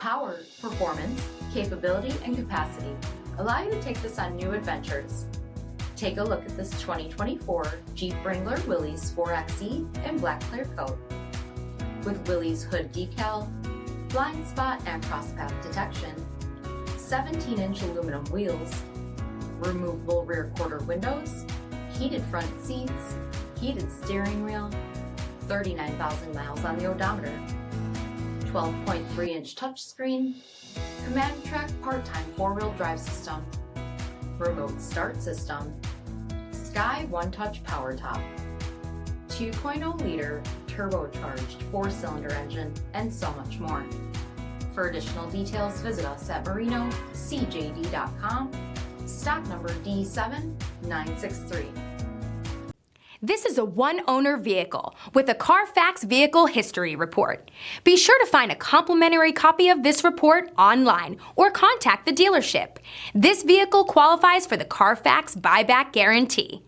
Power, performance, capability, and capacity allow you to take this on new adventures. Take a look at this 2024 Jeep Wrangler Willys 4xe in black clear coat. With Willys hood decal, blind spot and crosspath detection, 17-inch aluminum wheels, removable rear quarter windows, heated front seats, heated steering wheel, 39,000 miles on the odometer, 12.3-inch touchscreen, command track part-time four-wheel drive system, remote start system, Sky One-Touch power top, 2.0-liter turbocharged four-cylinder engine, and so much more. For additional details, visit us at marinocjd.com, stock number D7963. This is a one-owner vehicle with a CARFAX vehicle history report. Be sure to find a complimentary copy of this report online or contact the dealership. This vehicle qualifies for the CARFAX buyback guarantee.